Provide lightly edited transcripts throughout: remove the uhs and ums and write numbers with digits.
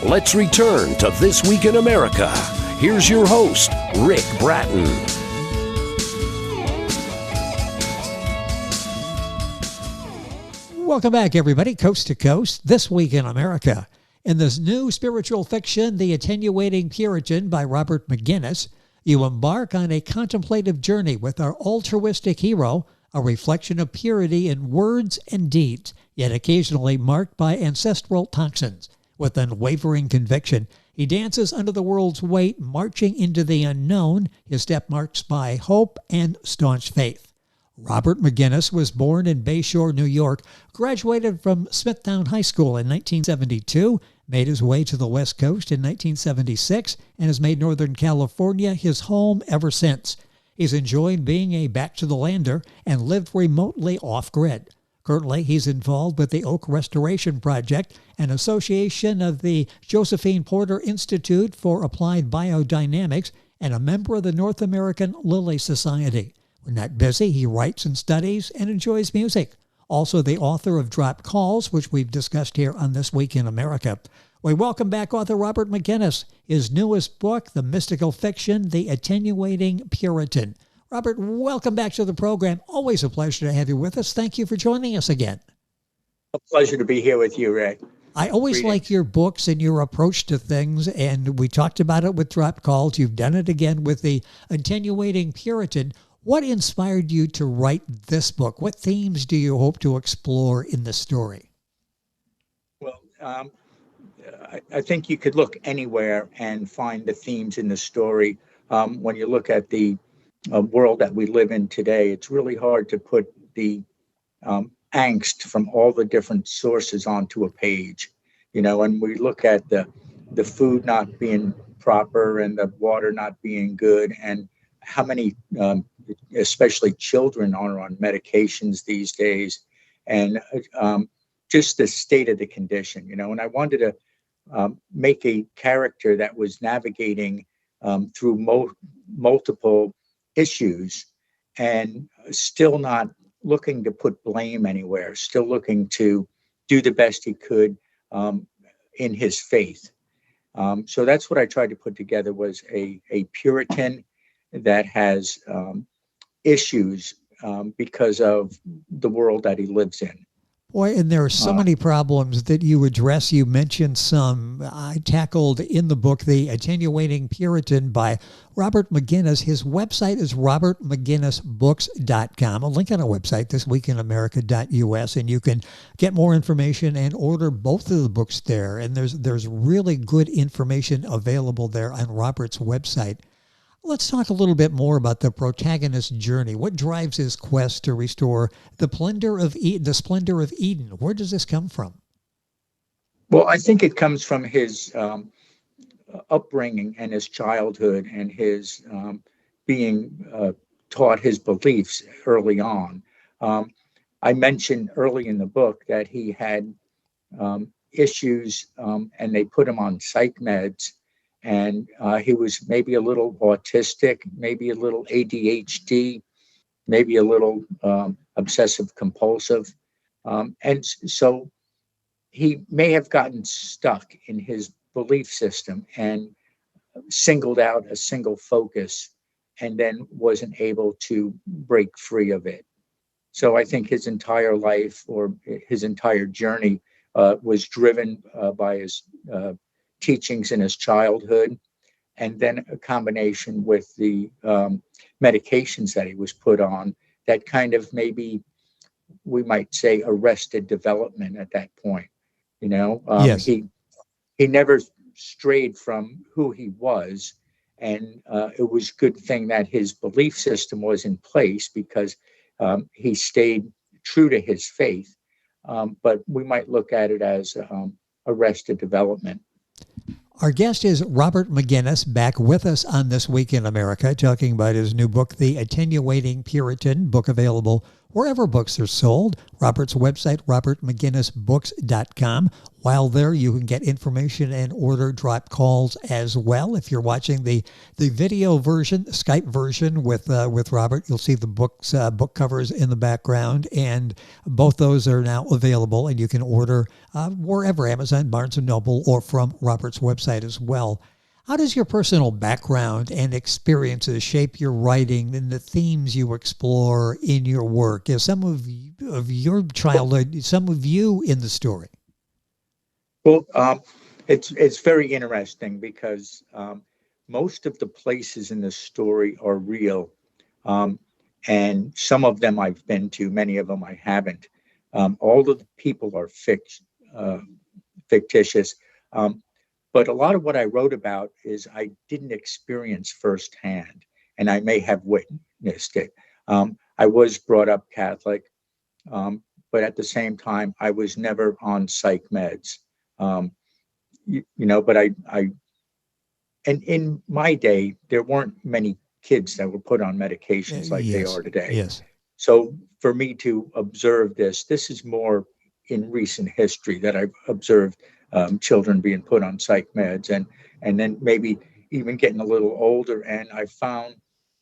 Let's return to This Week in America. Here's your host, Rick Bratton. Welcome back, everybody, coast to coast, This Week in America. In this new spiritual fiction, The Attenuating Puritan by Robert McGuiness, you embark on a contemplative journey with our altruistic hero, a reflection of purity in words and deeds, yet occasionally marked by ancestral toxins. With unwavering conviction, he dances under the world's weight, marching into the unknown, his step marked by hope and staunch faith. Robert McGuiness was born in Bayshore, New York, graduated from Smithtown High School in 1972, made his way to the West Coast in 1976, and has made Northern California his home ever since. He's enjoyed being a back-to-the-lander and lived remotely off-grid. Currently, he's involved with the Oak Restoration Project, an association of the Josephine Porter Institute for Applied Biodynamics, and a member of the North American Lily Society. When not busy, he writes and studies and enjoys music. Also the author of Drop Calls, which we've discussed here on This Week in America. We welcome back author Robert McGuiness, his newest book, the mystical fiction, The Attenuating Puritan. Robert, welcome back to the program. Always a pleasure to have you with us. Thank you for joining us again. A pleasure to be here with you, Ray. I always like your books and your approach to things, and we talked about it with Drop Calls. You've done it again with The Attenuating Puritan. What inspired you to write this book? What themes do you hope to explore in the story? Well, I think you could look anywhere and find the themes in the story. When you look at the world that we live in today, it's really hard to put the angst from all the different sources onto a page. You know, and we look at the food not being proper and the water not being good, and how many especially children are on medications these days, and just the state of the condition, you know. And I wanted to make a character that was navigating through multiple issues and still not looking to put blame anywhere, still looking to do the best he could in his faith. So that's what I tried to put together, was a Puritan that has issues because of the world that he lives in. Boy, and there are so many problems that you address. You mentioned some I tackled in the book, The Attenuating Puritan by Robert McGuiness. His website is robertmcguinnessbooks.com. A link on our website, thisweekinamerica.us, and you can get more information and order both of the books there. And there's really good information available there on Robert's website. Let's talk a little bit more about the protagonist's journey. What drives his quest to restore the splendor of Eden? Where does this come from? Well, I think it comes from his upbringing and his childhood and his being taught his beliefs early on. I mentioned early in the book that he had issues and they put him on psych meds. And he was maybe a little autistic, maybe a little ADHD, maybe a little obsessive compulsive. And so he may have gotten stuck in his belief system and singled out a single focus and then wasn't able to break free of it. So I think his entire life, or his entire journey, was driven by his teachings in his childhood, and then a combination with the medications that he was put on that kind of, maybe we might say, arrested development at that point. You know, yes. He never strayed from who he was, and it was a good thing that his belief system was in place, because he stayed true to his faith. But we might look at it as arrested development. Our guest is Robert McGuiness, back with us on This Week in America, talking about his new book, The Attenuating Puritan, book available wherever books are sold. Robert's website, robertmcguinnessbooks.com. While there, you can get information and order drop calls as well. If you're watching the video version, the Skype version with Robert, you'll see the book covers in the background, and both those are now available, and you can order wherever, Amazon, Barnes & Noble, or from Robert's website as well. How does your personal background and experiences shape your writing and the themes you explore in your work? Some of your childhood, some of you in the story. Well, it's very interesting because most of the places in the story are real, and some of them I've been to, many of them I haven't. All of the people are fictitious. But a lot of what I wrote about is I didn't experience firsthand, and I may have witnessed it. I was brought up Catholic, but at the same time, I was never on psych meds. But and in my day, there weren't many kids that were put on medications like they are today. Yes. So for me to observe this is more in recent history that I've observed children being put on psych meds, and then maybe even getting a little older. And I found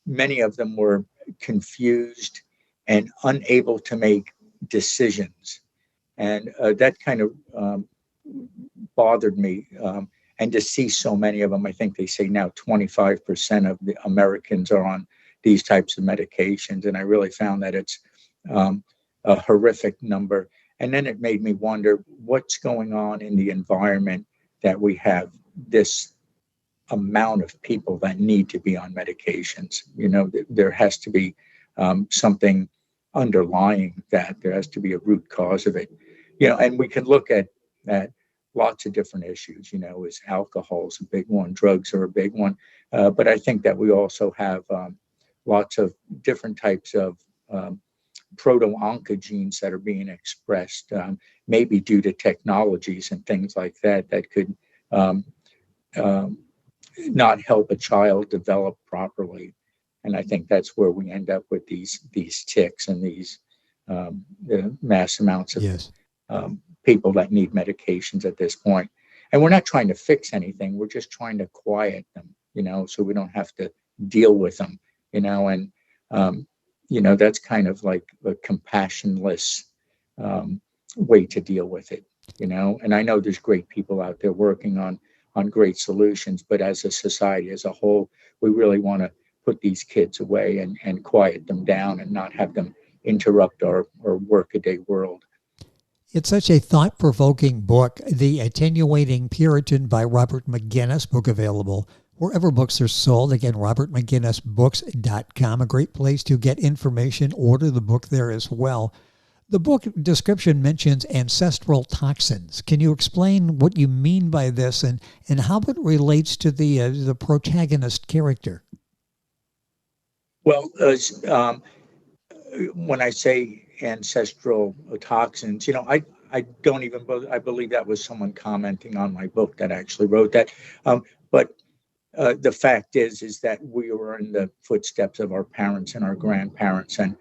many of them were confused and unable to make decisions. And that kind of bothered me. And to see so many of them, I think they say now 25% of the Americans are on these types of medications. And I really found that it's a horrific number. And then it made me wonder what's going on in the environment that we have this amount of people that need to be on medications. There has to be something underlying that. There has to be a root cause of it. And we can look at lots of different issues. Is alcohol's a big one, drugs are a big one. But I think that we also have lots of different types of proto-oncogenes that are being expressed, maybe due to technologies and things like that could not help a child develop properly. And I think that's where we end up with these tics and these mass amounts of people that need medications at this point. And we're not trying to fix anything. We're just trying to quiet them, so we don't have to deal with them, and that's kind of like a compassionless way to deal with it, and I know there's great people out there working on great solutions, but as a society as a whole, we really want to put these kids away and quiet them down and not have them interrupt our workaday world. It's such a thought-provoking book, The Attenuating Puritan by Robert McGuiness, book available wherever books are sold. Again, robertmcguinnessbooks.com, a great place to get information. Order the book there as well. The book description mentions ancestral toxins. Can you explain what you mean by this and how it relates to the protagonist character? Well, when I say ancestral toxins, I don't even I believe that was someone commenting on my book that actually wrote that. But the fact is that we were in the footsteps of our parents and our grandparents, and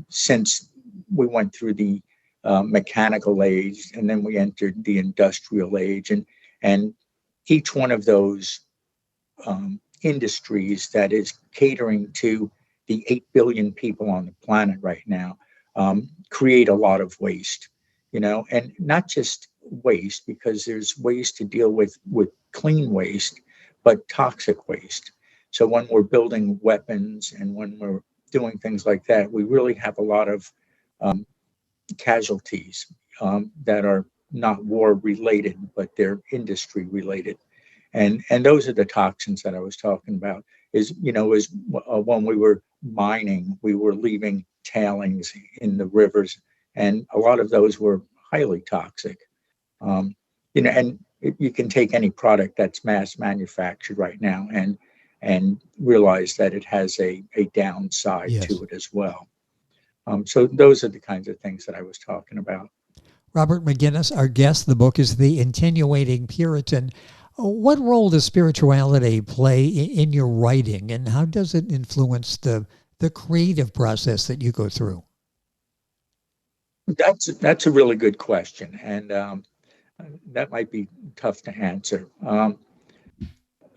since we went through the mechanical age, and then we entered the industrial age, and each one of those industries that is catering to the 8 billion people on the planet right now create a lot of waste, and not just waste, because there's ways to deal with clean waste, but toxic waste. So when we're building weapons and when we're doing things like that, we really have a lot of casualties that are not war related, but they're industry related. And those are the toxins that I was talking about. When we were mining, we were leaving tailings in the rivers, and a lot of those were highly toxic. And you can take any product that's mass manufactured right now and realize that it has a downside to it as well. So those are the kinds of things that I was talking about. Robert McGuiness, our guest. The book is The Attenuating Puritan. What role does spirituality play in your writing, and how does it influence the creative process that you go through? That's a really good question, and that might be tough to answer. Uh,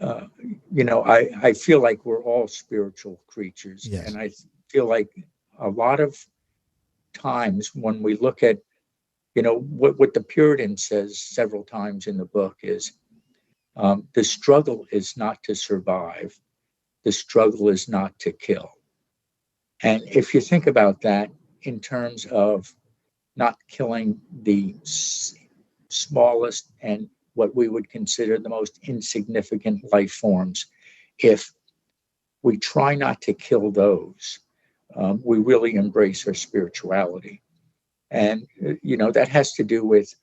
I feel like we're all spiritual creatures, Yes. and I feel like a lot of times when we look at, what the Puritan says several times in the book is, the struggle is not to survive, the struggle is not to kill. And if you think about that in terms of not killing the smallest and what we would consider the most insignificant life forms, if we try not to kill those, we really embrace our spirituality. And, that has to do with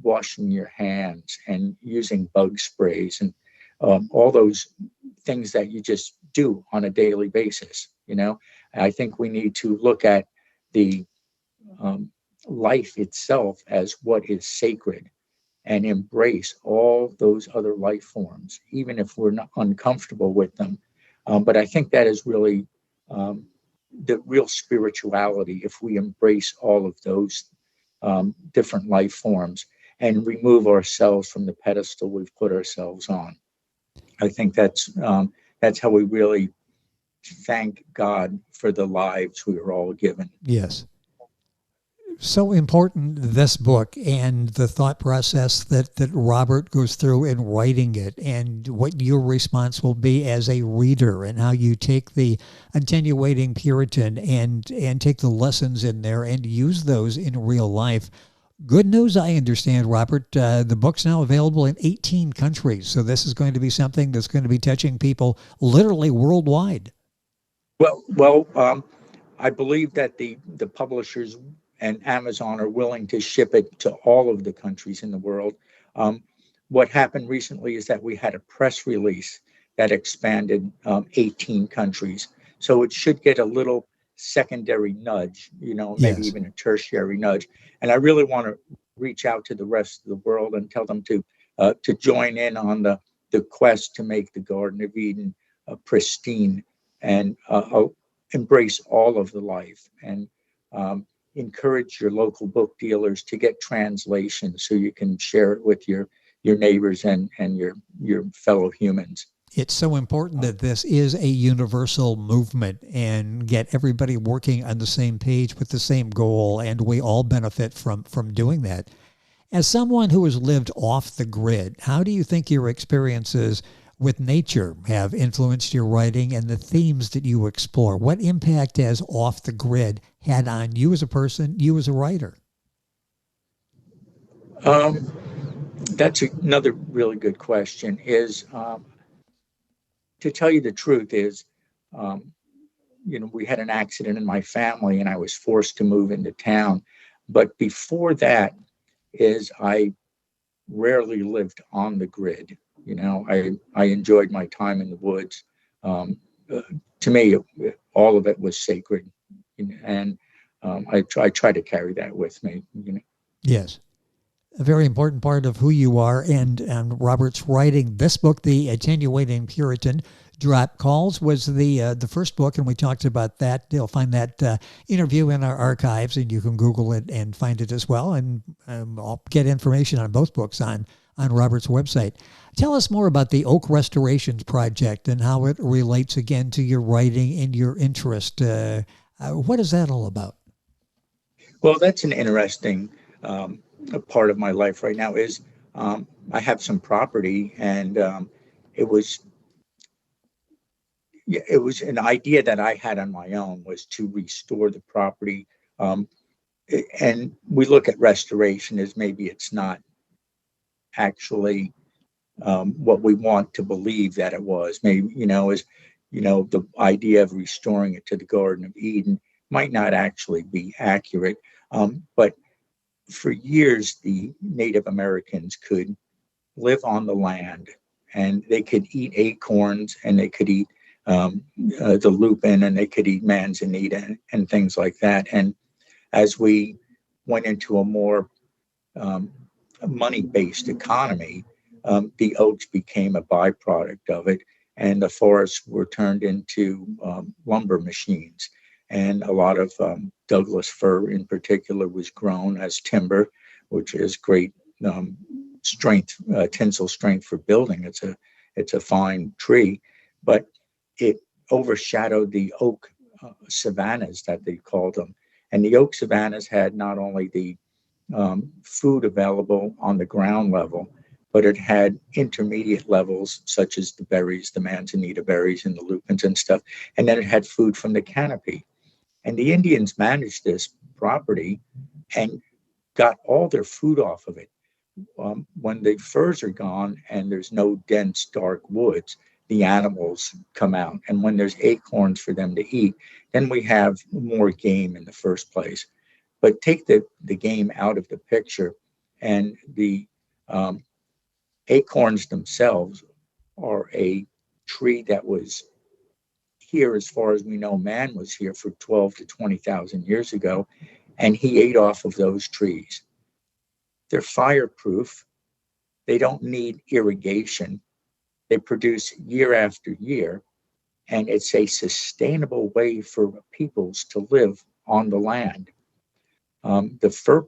washing your hands and using bug sprays and all those things that you just do on a daily basis. I think we need to look at the um, life itself as what is sacred and embrace all those other life forms, even if we're not uncomfortable with them. But I think that is really um, the real spirituality if we embrace all of those different life forms and remove ourselves from the pedestal we've put ourselves on. I think that's how we really thank God for the lives we are all given. Yes. So important, this book and the thought process that Robert goes through in writing it, and what your response will be as a reader, and how you take the Attenuating Puritan and take the lessons in there and use those in real life. Good news, I understand, Robert. The book's now available in 18 countries, so this is going to be something that's going to be touching people literally worldwide. Well, I believe that the publishers and Amazon are willing to ship it to all of the countries in the world. Um, what happened recently is that we had a press release that expanded 18 countries. So it should get a little secondary nudge, maybe Yes. even a tertiary nudge. And I really want to reach out to the rest of the world and tell them to join in on the quest to make the Garden of Eden pristine and embrace all of the life, and encourage your local book dealers to get translations so you can share it with your neighbors and your fellow humans. It's so important that this is a universal movement and get everybody working on the same page with the same goal, and we all benefit from doing that. As someone who has lived off the grid, how do you think your experiences with nature have influenced your writing and the themes that you explore? What impact has off the grid had on you as a person, you as a writer? Um, that's another really good question. Is To tell you the truth is, um, we had an accident in my family, and I was forced to move into town. But before that, is I rarely lived on the grid. I enjoyed my time in the woods. Um, to me, all of it was sacred, and I try to carry that with me. Yes. A very important part of who you are, and Robert's writing this book, The Attenuating Puritan. Drop Calls was the first book, and we talked about that. You'll find that interview in our archives, and you can Google it and find it as well. And I'll get information on both books on Robert's website. Tell us more about the Oak Restorations Project and how it relates again to your writing and your interest. What is that all about? Well, that's an interesting a part of my life right now. Is I have some property, and it was it was an idea that I had on my own, was to restore the property. Um, and we look at restoration as maybe it's not actually what we want to believe that it was. Maybe, the idea of restoring it to the Garden of Eden might not actually be accurate. But for years, the Native Americans could live on the land, and they could eat acorns, and they could eat the lupin, and they could eat manzanita and things like that. And as we went into a more um, money-based economy, the oaks became a byproduct of it, and the forests were turned into lumber machines. and a lot of Douglas fir in particular was grown as timber, which is great strength, tensile strength for building. It's a fine tree, but it overshadowed the oak savannas that they called them. And the oak savannas had not only the food available on the ground level, but it had intermediate levels such as the berries, the manzanita berries and the lupins and stuff. And then it had food from the canopy. And the Indians managed this property and got all their food off of it. When the furs are gone and there's no dense, dark woods, the animals come out. And when there's acorns for them to eat, then we have more game in the first place. But take the game out of the picture, and the acorns themselves are a tree that was here, as far as we know, man was here for 12 to 20,000 years ago, and he ate off of those trees. They're fireproof. They don't need irrigation. They produce year after year, and it's a sustainable way for peoples to live on the land. The fir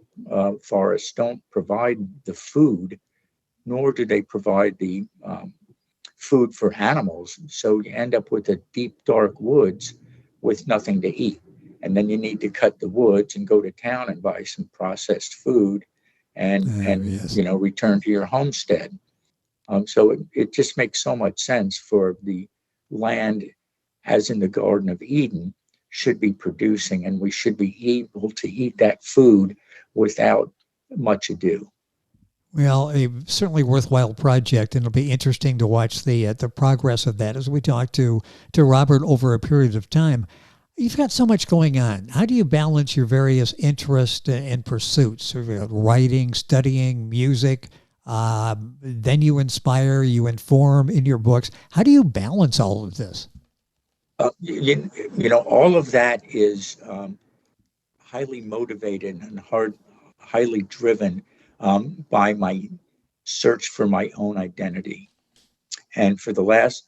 forests don't provide the food, nor do they provide the food for animals. So you end up with a deep, dark woods with nothing to eat. And then you need to cut the woods and go to town and buy some processed food and Yes. return to your homestead. So it just makes so much sense for the land, as in the Garden of Eden, should be producing, and we should be able to eat that food without much ado. Well, a certainly worthwhile project, and it'll be interesting to watch the progress of that as we talk to Robert over a period of time. You've got so much going on. How do you balance your various interests and pursuits? Writing, studying, music. Then you inspire, you inform in your books. How do you balance all of this? All of that is highly motivated and highly driven by my search for my own identity. And for the last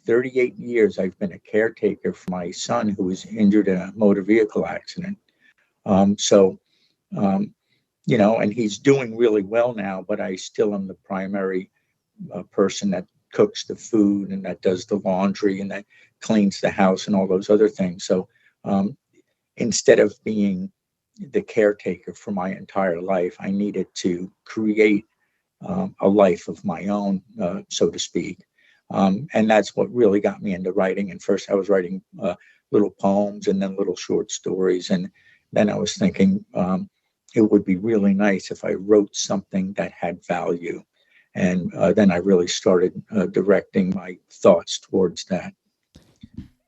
38 years, I've been a caretaker for my son who was injured in a motor vehicle accident. And he's doing really well now, but I still am the primary person that cooks the food and that does the laundry and that cleans the house and all those other things. So instead of being the caretaker for my entire life, I needed to create a life of my own, so to speak. And that's what really got me into writing. And first I was writing little poems and then little short stories. And then I was thinking it would be really nice if I wrote something that had value. And then I really started directing my thoughts towards that.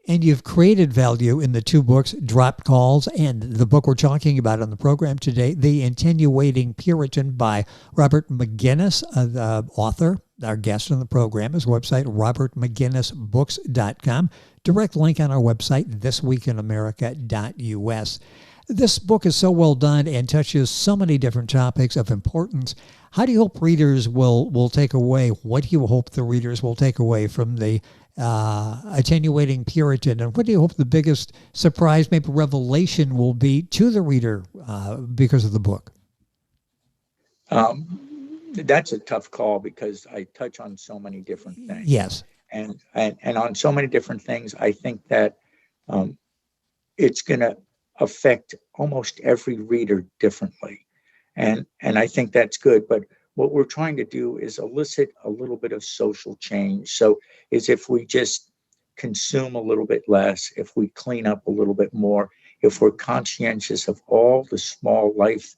And you've created value in the two books, Drop Calls, and the book we're talking about on the program today, The Attenuating Puritan by Robert McGuiness, the author. Our guest on the program. His website, robertmcguinnessbooks.com. Direct link on our website, thisweekinamerica.us. This book is so well done and touches so many different topics of importance. How do you hope readers will take away? What do you hope the readers will take away from the Attenuating Puritan? And what do you hope the biggest surprise, maybe revelation, will be to the reader because of the book? That's a tough call because I touch on so many different things. Yes. And on so many different things, I think that it's going to affect almost every reader differently. And I think that's good. But what we're trying to do is elicit a little bit of social change. So is if we just consume a little bit less, if we clean up a little bit more, if we're conscientious of all the small life,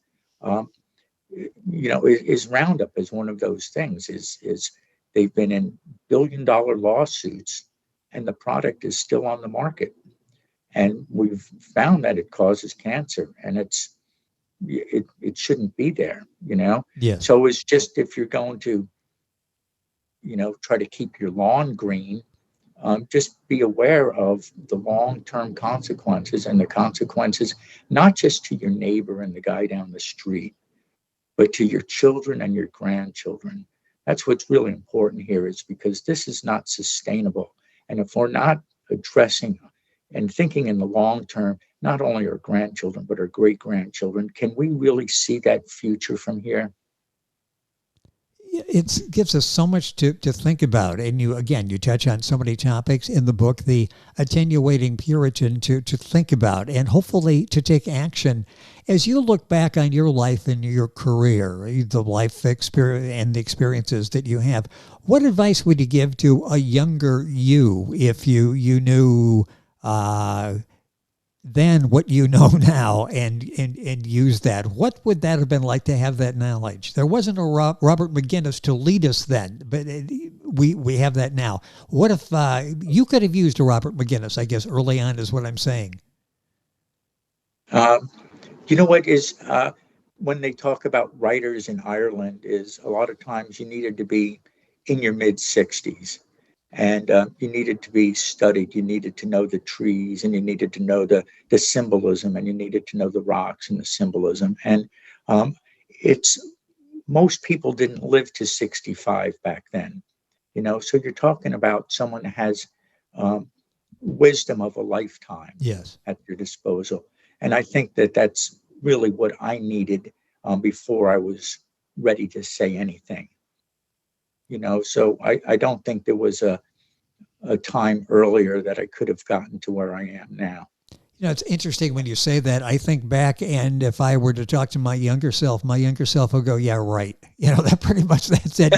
is Roundup is one of those things. Is they've been in billion-dollar lawsuits, and the product is still on the market, and we've found that it causes cancer, and it shouldn't be there. Yeah. So it's just, if you're going to, try to keep your lawn green, just be aware of the long-term consequences, and the consequences not just to your neighbor and the guy down the street, but to your children and your grandchildren. That's what's really important here, is because this is not sustainable. And if we're not addressing and thinking in the long term, not only our grandchildren, but our great grandchildren. Can we really see that future from here? It gives us so much to think about. And you touch on so many topics in the book, the attenuating Puritan, to think about and hopefully to take action. As you look back on your life and your career, the life experience and the experiences that you have, what advice would you give to a younger you if you knew then what you know now and use that? What would that have been like to have that knowledge? There wasn't a Robert McGuiness to lead us then, but we have that now. What if you could have used a Robert McGuiness, I guess, early on is what I'm saying. You know what is, when they talk about writers in Ireland, is a lot of times you needed to be in your mid-60s. And you needed to be studied. You needed to know the trees, and you needed to know the symbolism, and you needed to know the rocks and the symbolism. And it's most people didn't live to 65 back then, So you're talking about someone that has wisdom of a lifetime, yes, at your disposal. And I think that that's really what I needed before I was ready to say anything. So I don't think there was a time earlier that I could have gotten to where I am now. It's interesting when you say that. I think back, and if I were to talk to my younger self will go, yeah, right. That pretty much, that's it.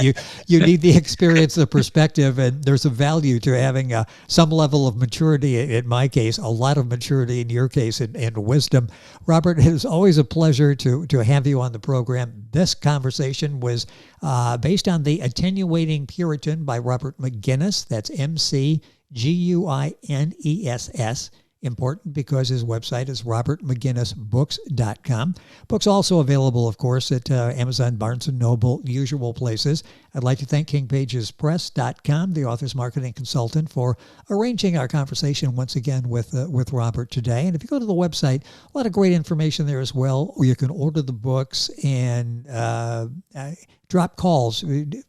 You need the experience, the perspective, and there's a value to having some level of maturity, in my case, a lot of maturity in your case, and wisdom. Robert, it is always a pleasure to have you on the program. This conversation was based on The Attenuating Puritan by Robert McGuiness. That's McGuiness. Important because his website is robertmcguinnessbooks.com. Books also available, of course, at Amazon, Barnes & Noble, usual places. I'd like to thank KingPagesPress.com, the author's marketing consultant, for arranging our conversation once again with Robert today. And if you go to the website, a lot of great information there as well, or you can order the books and drop calls.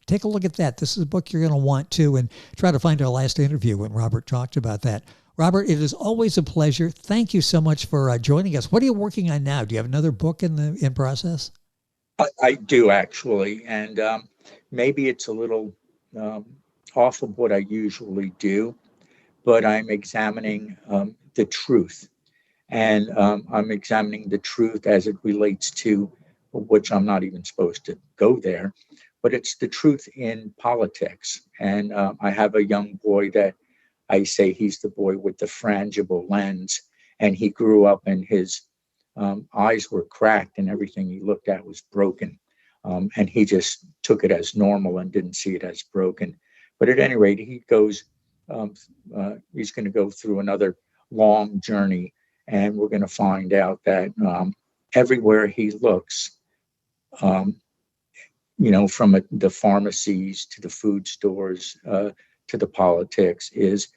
Take a look at that. This is a book you're going to want to, and try to find our last interview when Robert talked about that. Robert, it is always a pleasure. Thank you so much for joining us. What are you working on now? Do you have another book in process? I do, actually, and maybe it's a little off of what I usually do, but I'm examining the truth, and I'm examining the truth as it relates to, which I'm not even supposed to go there, but it's the truth in politics. And I have a young boy that I say he's the boy with the frangible lens, and he grew up and his eyes were cracked and everything he looked at was broken. And he just took it as normal and didn't see it as broken. But at any rate, he goes, he's going to go through another long journey, and we're going to find out that everywhere he looks, from the pharmacies to the food stores, to the politics, is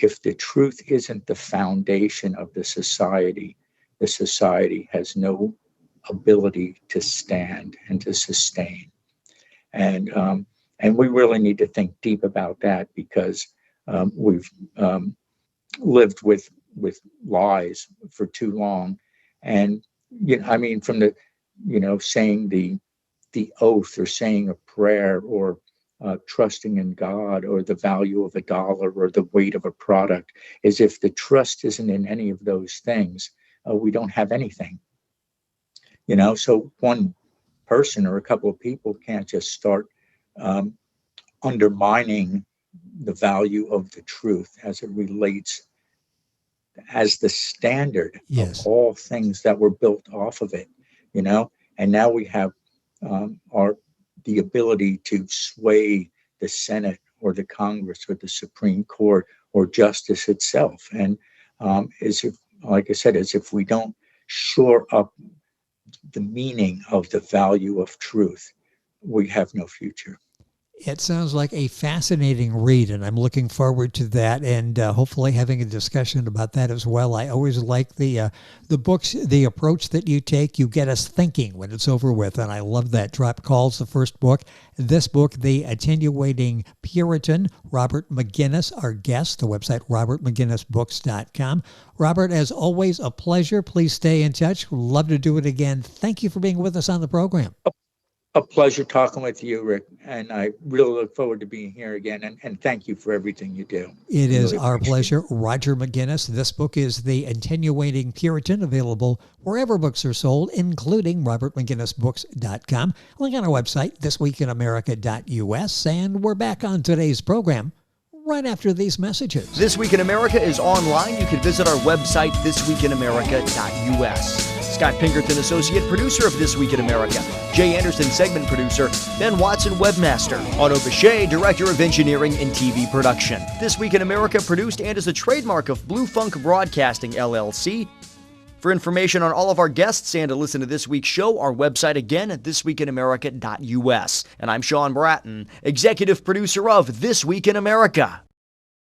if the truth isn't the foundation of the society has no ability to stand and to sustain. And we really need to think deep about that, because we've lived with lies for too long. And from the saying the oath, or saying a prayer, or trusting in God, or the value of $1, or the weight of a product, is if the trust isn't in any of those things, we don't have anything. So one person or a couple of people can't just start undermining the value of the truth as it relates as the standard Yes. of all things that were built off of it. And now we have the ability to sway the Senate or the Congress or the Supreme Court or justice itself. And as if we don't shore up the meaning of the value of truth, we have no future. It sounds like a fascinating read, and I'm looking forward to that, and hopefully having a discussion about that as well. I always like the books, the approach that you take. You get us thinking when it's over with, and I love that. Drop Calls, the first book. This book, The Attenuating Puritan. Robert McGuiness, our guest. The website, robertmcguinnessbooks.com. Robert, as always, a pleasure. Please stay in touch. Love to do it again. Thank you for being with us on the program. A pleasure talking with you, Rick, and I really look forward to being here again, and thank you for everything you do. It is our pleasure. Roger McGuiness. This book is The Attenuating Puritan, available wherever books are sold, including robertmcguinnessbooks.com. Link on our website, thisweekinamerica.us, and we're back on today's program right after these messages. This Week in America is online. You can visit our website, thisweekinamerica.us. Scott Pinkerton, Associate Producer of This Week in America. Jay Anderson, Segment Producer. Ben Watson, Webmaster. Otto Bechet, Director of Engineering and TV Production. This Week in America produced and is a trademark of Blue Funk Broadcasting, LLC. For information on all of our guests and to listen to this week's show, our website again at thisweekinamerica.us. And I'm Sean Bratton, Executive Producer of This Week in America.